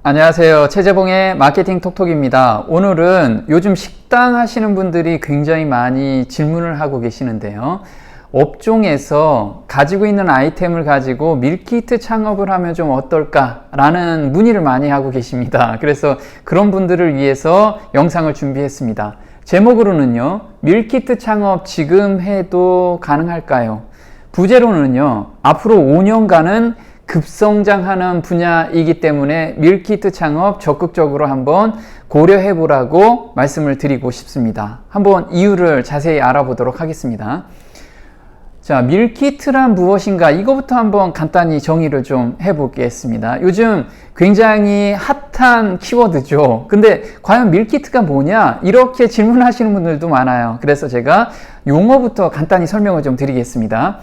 안녕하세요. 최재봉의 마케팅 톡톡입니다. 오늘은 요즘 식당 하시는 분들이 굉장히 많이 질문을 하고 계시는데요. 업종에서 가지고 있는 아이템을 가지고 밀키트 창업을 하면 좀 어떨까라는 문의를 많이 하고 계십니다. 그래서 그런 분들을 위해서 영상을 준비했습니다. 제목으로는요, 밀키트 창업 지금 해도 가능할까요? 부제로는요, 앞으로 5년간은 급성장하는 분야이기 때문에 밀키트 창업 적극적으로 한번 고려해 보라고 말씀을 드리고 싶습니다. 한번 이유를 자세히 알아보도록 하겠습니다. 자, 밀키트란 무엇인가? 이거부터 한번 간단히 정의를 좀 해보겠습니다. 요즘 굉장히 핫한 키워드죠. 근데 과연 밀키트가 뭐냐? 이렇게 질문하시는 분들도 많아요. 그래서 제가 용어부터 간단히 설명을 좀 드리겠습니다.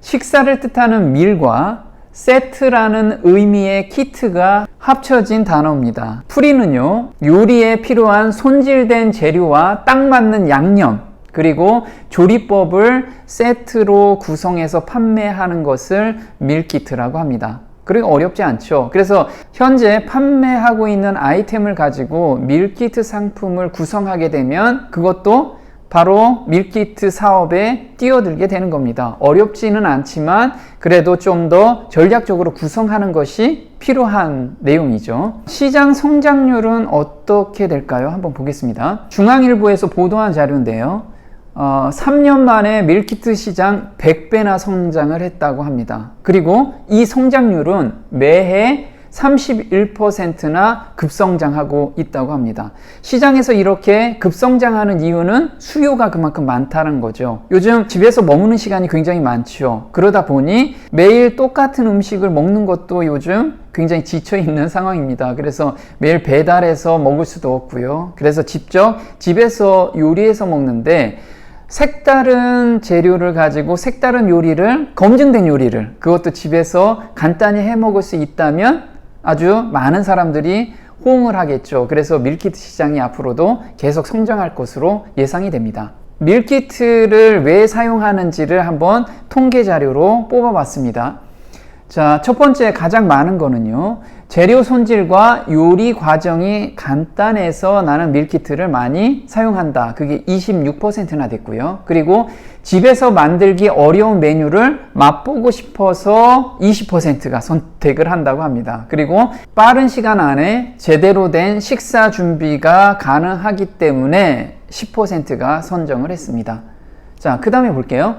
식사를 뜻하는 밀과 세트라는 의미의 키트가 합쳐진 단어입니다. 풀이는요, 요리에 필요한 손질된 재료와 딱 맞는 양념, 그리고 조리법을 세트로 구성해서 판매하는 것을 밀키트라고 합니다. 그리고 어렵지 않죠. 그래서 현재 판매하고 있는 아이템을 가지고 밀키트 상품을 구성하게 되면 그것도 바로 밀키트 사업에 뛰어들게 되는 겁니다. 어렵지는 않지만 그래도 좀 더 전략적으로 구성하는 것이 필요한 내용이죠. 시장 성장률은 어떻게 될까요? 한번 보겠습니다. 중앙일보에서 보도한 자료인데요. 3년 만에 밀키트 시장 100배나 성장을 했다고 합니다. 그리고 이 성장률은 매해 31%나 급성장하고 있다고 합니다. 시장에서 이렇게 급성장하는 이유는 수요가 그만큼 많다는 거죠. 요즘 집에서 머무는 시간이 굉장히 많죠. 그러다 보니 매일 똑같은 음식을 먹는 것도 요즘 굉장히 지쳐 있는 상황입니다. 그래서 매일 배달해서 먹을 수도 없고요. 그래서 직접 집에서 요리해서 먹는데 색다른 재료를 가지고 색다른 요리를, 검증된 요리를, 그것도 집에서 간단히 해 먹을 수 있다면 아주 많은 사람들이 호응을 하겠죠. 그래서 밀키트 시장이 앞으로도 계속 성장할 것으로 예상이 됩니다. 밀키트를 왜 사용하는지를 한번 통계 자료로 뽑아봤습니다. 자, 첫 번째 가장 많은 거는요, 재료 손질과 요리 과정이 간단해서 나는 밀키트를 많이 사용한다. 그게 26%나 됐고요. 그리고 집에서 만들기 어려운 메뉴를 맛보고 싶어서 20%가 선택을 한다고 합니다. 그리고 빠른 시간 안에 제대로 된 식사 준비가 가능하기 때문에 10%가 선정을 했습니다. 자, 그 다음에 볼게요.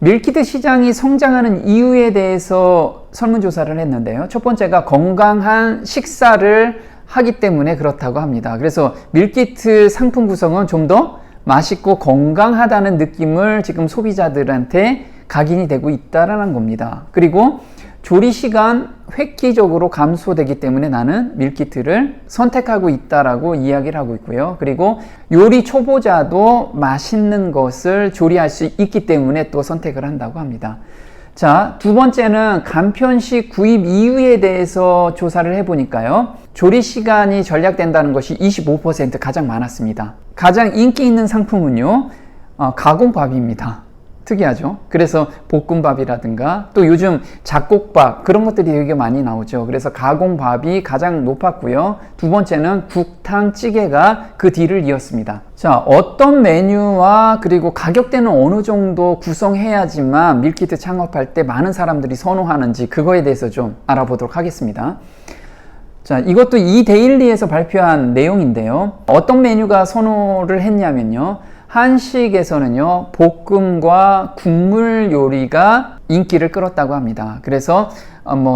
밀키트 시장이 성장하는 이유에 대해서 설문조사를 했는데요. 첫 번째가 건강한 식사를 하기 때문에 그렇다고 합니다. 그래서 밀키트 상품 구성은 좀 더 맛있고 건강하다는 느낌을 지금 소비자들한테 각인이 되고 있다는 겁니다. 그리고 조리 시간 획기적으로 감소되기 때문에 나는 밀키트를 선택하고 있다라고 이야기를 하고 있고요. 그리고 요리 초보자도 맛있는 것을 조리할 수 있기 때문에 또 선택을 한다고 합니다. 자, 두 번째는 간편식 구입 이유에 대해서 조사를 해보니까요. 조리 시간이 절약된다는 것이 25% 가장 많았습니다. 가장 인기 있는 상품은요, 가공밥입니다. 특이하죠. 그래서 볶음밥이라든가 또 요즘 잡곡밥 그런 것들이 되게 많이 나오죠. 그래서 가공밥이 가장 높았고요. 두 번째는 국탕 찌개가 그 뒤를 이었습니다. 자, 어떤 메뉴와 그리고 가격대는 어느 정도 구성해야지만 밀키트 창업할 때 많은 사람들이 선호하는지 그거에 대해서 좀 알아보도록 하겠습니다. 자, 이것도 이데일리에서 발표한 내용인데요. 어떤 메뉴가 선호를 했냐면요, 한식에서는요, 볶음과 국물 요리가 인기를 끌었다고 합니다. 그래서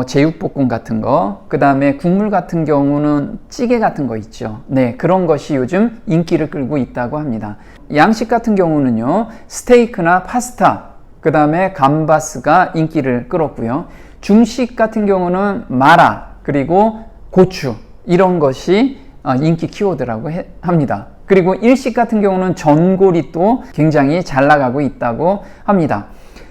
제육볶음 같은 거, 그 다음에 국물 같은 경우는 찌개 같은 거 있죠. 네, 그런 것이 요즘 인기를 끌고 있다고 합니다. 양식 같은 경우는요, 스테이크나 파스타, 그 다음에 감바스가 인기를 끌었고요. 중식 같은 경우는 마라, 그리고 고추, 이런 것이 인기 키워드라고 합니다. 그리고 일식 같은 경우는 전골이 또 굉장히 잘 나가고 있다고 합니다.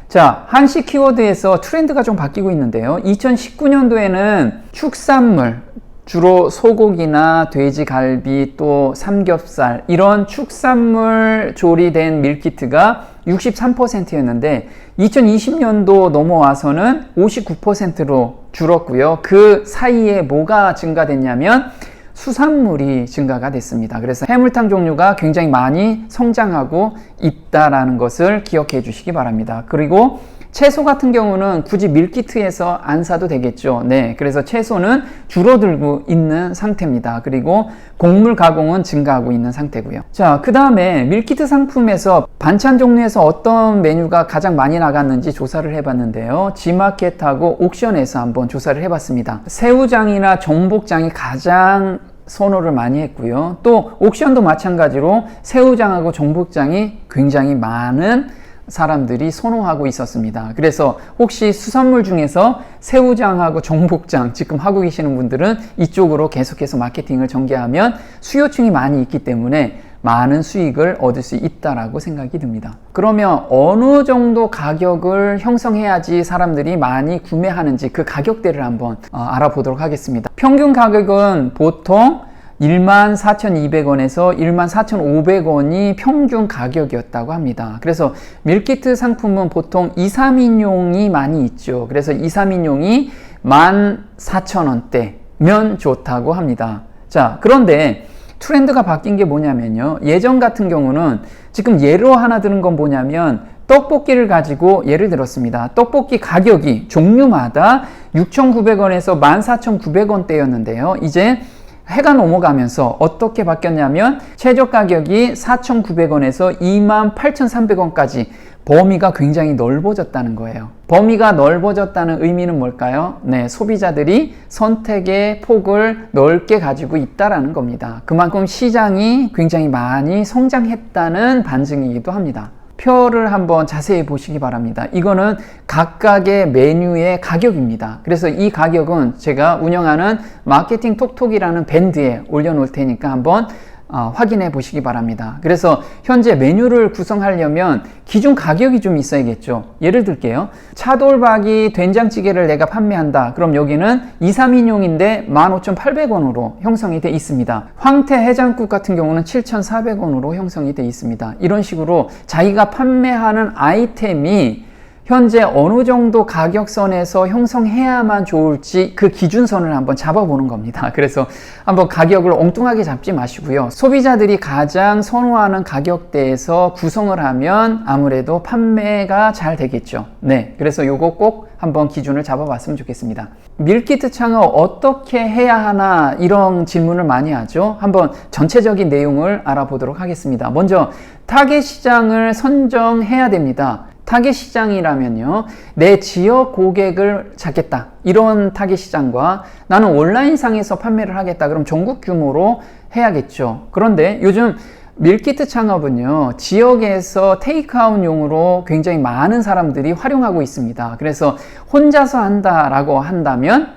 자, 한식 키워드에서 트렌드가 좀 바뀌고 있는데요. 2019년도에는 축산물, 주로 소고기나 돼지갈비 또 삼겹살 이런 축산물 조리된 밀키트가 63%였는데 2020년도 넘어와서는 59%로 줄었고요. 그 사이에 뭐가 증가됐냐면 수산물이 증가가 됐습니다. 그래서 해물탕 종류가 굉장히 많이 성장하고 있다라는 것을 기억해 주시기 바랍니다. 그리고 채소 같은 경우는 굳이 밀키트에서 안 사도 되겠죠. 네, 그래서 채소는 줄어들고 있는 상태입니다. 그리고 곡물 가공은 증가하고 있는 상태고요. 자, 그 다음에 밀키트 상품에서 반찬 종류에서 어떤 메뉴가 가장 많이 나갔는지 조사를 해봤는데요. 지마켓하고 옥션에서 한번 조사를 해봤습니다. 새우장이나 전복장이 가장 선호를 많이 했고요. 또 옥션도 마찬가지로 새우장하고 전복장이 굉장히 많은 사람들이 선호하고 있었습니다. 그래서 혹시 수산물 중에서 새우장하고 전복장 지금 하고 계시는 분들은 이쪽으로 계속해서 마케팅을 전개하면 수요층이 많이 있기 때문에 많은 수익을 얻을 수 있다라고 생각이 듭니다. 그러면 어느 정도 가격을 형성해야지 사람들이 많이 구매하는지 그 가격대를 한번 알아보도록 하겠습니다. 평균 가격은 보통 14,200원에서 14,500원이 평균 가격이었다고 합니다. 그래서 밀키트 상품은 보통 2, 3인용이 많이 있죠. 그래서 2, 3인용이 14,000원대면 좋다고 합니다. 자, 그런데 트렌드가 바뀐 게 뭐냐면요. 예전 같은 경우는 지금 예로 하나 드는 건 뭐냐면 떡볶이를 가지고 예를 들었습니다. 떡볶이 가격이 종류마다 6,900원에서 14,900원대였는데요. 이제 해가 넘어가면서 어떻게 바뀌었냐면 최저 가격이 4,900원에서 28,300원까지 범위가 굉장히 넓어졌다는 거예요. 범위가 넓어졌다는 의미는 뭘까요? 네, 소비자들이 선택의 폭을 넓게 가지고 있다라는 겁니다. 그만큼 시장이 굉장히 많이 성장했다는 반증이기도 합니다. 표를 한번 자세히 보시기 바랍니다. 이거는 각각의 메뉴의 가격입니다. 그래서 이 가격은 제가 운영하는 마케팅 톡톡이라는 밴드에 올려놓을 테니까 한번 확인해 보시기 바랍니다. 그래서 현재 메뉴를 구성하려면 기준 가격이 좀 있어야겠죠. 예를 들게요. 차돌박이 된장찌개를 내가 판매한다. 그럼 여기는 2, 3인용인데 15,800원으로 형성이 되어 있습니다. 황태 해장국 같은 경우는 7,400원으로 형성이 되어 있습니다. 이런 식으로 자기가 판매하는 아이템이 현재 어느 정도 가격선에서 형성해야만 좋을지 그 기준선을 한번 잡아보는 겁니다. 그래서 한번 가격을 엉뚱하게 잡지 마시고요. 소비자들이 가장 선호하는 가격대에서 구성을 하면 아무래도 판매가 잘 되겠죠. 네, 그래서 요거 꼭 한번 기준을 잡아봤으면 좋겠습니다. 밀키트 창업 어떻게 해야 하나 이런 질문을 많이 하죠. 한번 전체적인 내용을 알아보도록 하겠습니다. 먼저 타겟 시장을 선정해야 됩니다. 타겟 시장이라면요, 내 지역 고객을 찾겠다, 이런 타겟 시장과 나는 온라인상에서 판매를 하겠다, 그럼 전국 규모로 해야겠죠. 그런데 요즘 밀키트 창업은요, 지역에서 테이크아웃용으로 굉장히 많은 사람들이 활용하고 있습니다. 그래서 혼자서 한다라고 한다면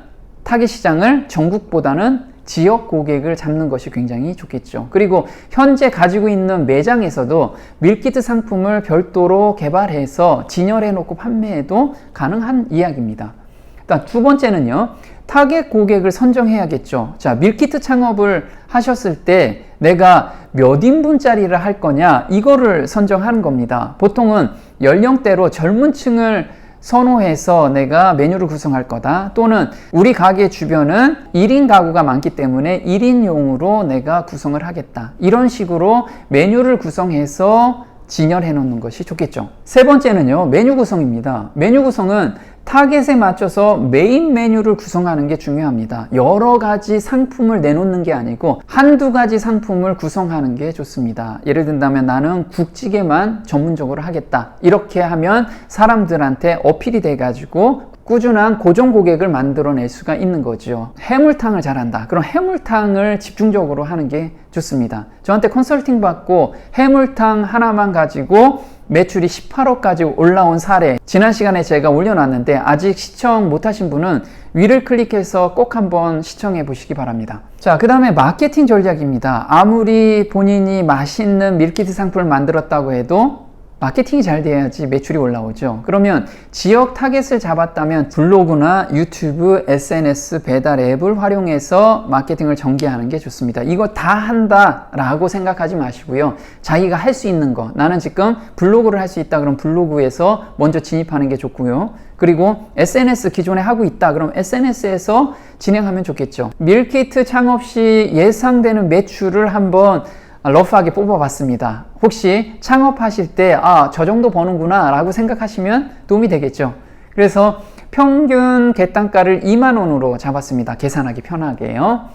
타겟 시장을 전국보다는 지역 고객을 잡는 것이 굉장히 좋겠죠. 그리고 현재 가지고 있는 매장에서도 밀키트 상품을 별도로 개발해서 진열해 놓고 판매해도 가능한 이야기입니다. 일단 두 번째는요, 타겟 고객을 선정해야겠죠. 자, 밀키트 창업을 하셨을 때 내가 몇 인분짜리를 할 거냐, 이거를 선정하는 겁니다. 보통은 연령대로 젊은 층을 선호해서 내가 메뉴를 구성할 거다, 또는 우리 가게 주변은 1인 가구가 많기 때문에 1인용으로 내가 구성을 하겠다, 이런 식으로 메뉴를 구성해서 진열해 놓는 것이 좋겠죠. 세 번째는요, 메뉴 구성입니다. 메뉴 구성은 타겟에 맞춰서 메인 메뉴를 구성하는 게 중요합니다. 여러 가지 상품을 내놓는 게 아니고 한두 가지 상품을 구성하는 게 좋습니다. 예를 든다면 나는 국찌개만 전문적으로 하겠다, 이렇게 하면 사람들한테 어필이 돼 가지고 꾸준한 고정 고객을 만들어낼 수가 있는 거죠. 해물탕을 잘한다, 그럼 해물탕을 집중적으로 하는 게 좋습니다. 저한테 컨설팅 받고 해물탕 하나만 가지고 매출이 18억까지 올라온 사례 지난 시간에 제가 올려놨는데 아직 시청 못하신 분은 위를 클릭해서 꼭 한번 시청해 보시기 바랍니다. 자, 그 다음에 마케팅 전략입니다. 아무리 본인이 맛있는 밀키트 상품을 만들었다고 해도 마케팅이 잘 돼야지 매출이 올라오죠. 그러면 지역 타겟을 잡았다면 블로그나 유튜브, SNS, 배달 앱을 활용해서 마케팅을 전개하는 게 좋습니다. 이거 다 한다라고 생각하지 마시고요. 자기가 할 수 있는 거, 나는 지금 블로그를 할 수 있다 그럼 블로그에서 먼저 진입하는 게 좋고요. 그리고 SNS 기존에 하고 있다 그럼 SNS에서 진행하면 좋겠죠. 밀키트 창업 시 예상되는 매출을 한번 러프하게 뽑아봤습니다. 혹시 창업하실 때 저 정도 버는구나 라고 생각하시면 도움이 되겠죠. 그래서 평균 객단가를 2만원으로 잡았습니다. 계산하기 편하게요.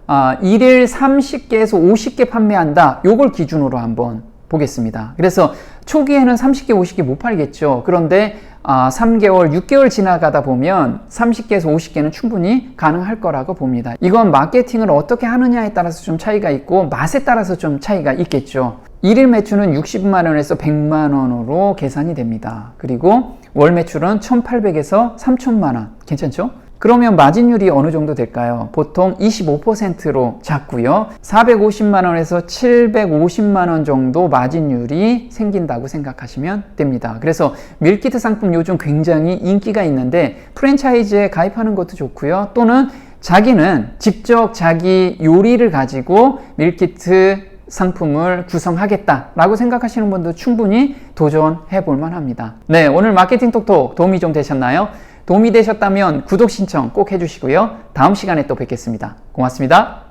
1일 30개에서 50개 판매한다. 요걸 기준으로 한번 보겠습니다. 그래서 초기에는 30개, 50개 못 팔겠죠. 그런데 3개월, 6개월 지나가다 보면 30개에서 50개는 충분히 가능할 거라고 봅니다. 이건 마케팅을 어떻게 하느냐에 따라서 좀 차이가 있고 맛에 따라서 좀 차이가 있겠죠. 1일 매출은 60만 원에서 100만 원으로 계산이 됩니다. 그리고 월 매출은 1,800에서 3,000만 원. 괜찮죠? 그러면 마진율이 어느 정도 될까요? 보통 25%로 잡고요. 450만 원에서 750만 원 정도 마진율이 생긴다고 생각하시면 됩니다. 그래서 밀키트 상품 요즘 굉장히 인기가 있는데 프랜차이즈에 가입하는 것도 좋고요. 또는 자기는 직접 자기 요리를 가지고 밀키트 상품을 구성하겠다라고 생각하시는 분도 충분히 도전해 볼 만합니다. 네, 오늘 마케팅 톡톡 도움이 좀 되셨나요? 도움이 되셨다면 구독 신청 꼭 해주시고요. 다음 시간에 또 뵙겠습니다. 고맙습니다.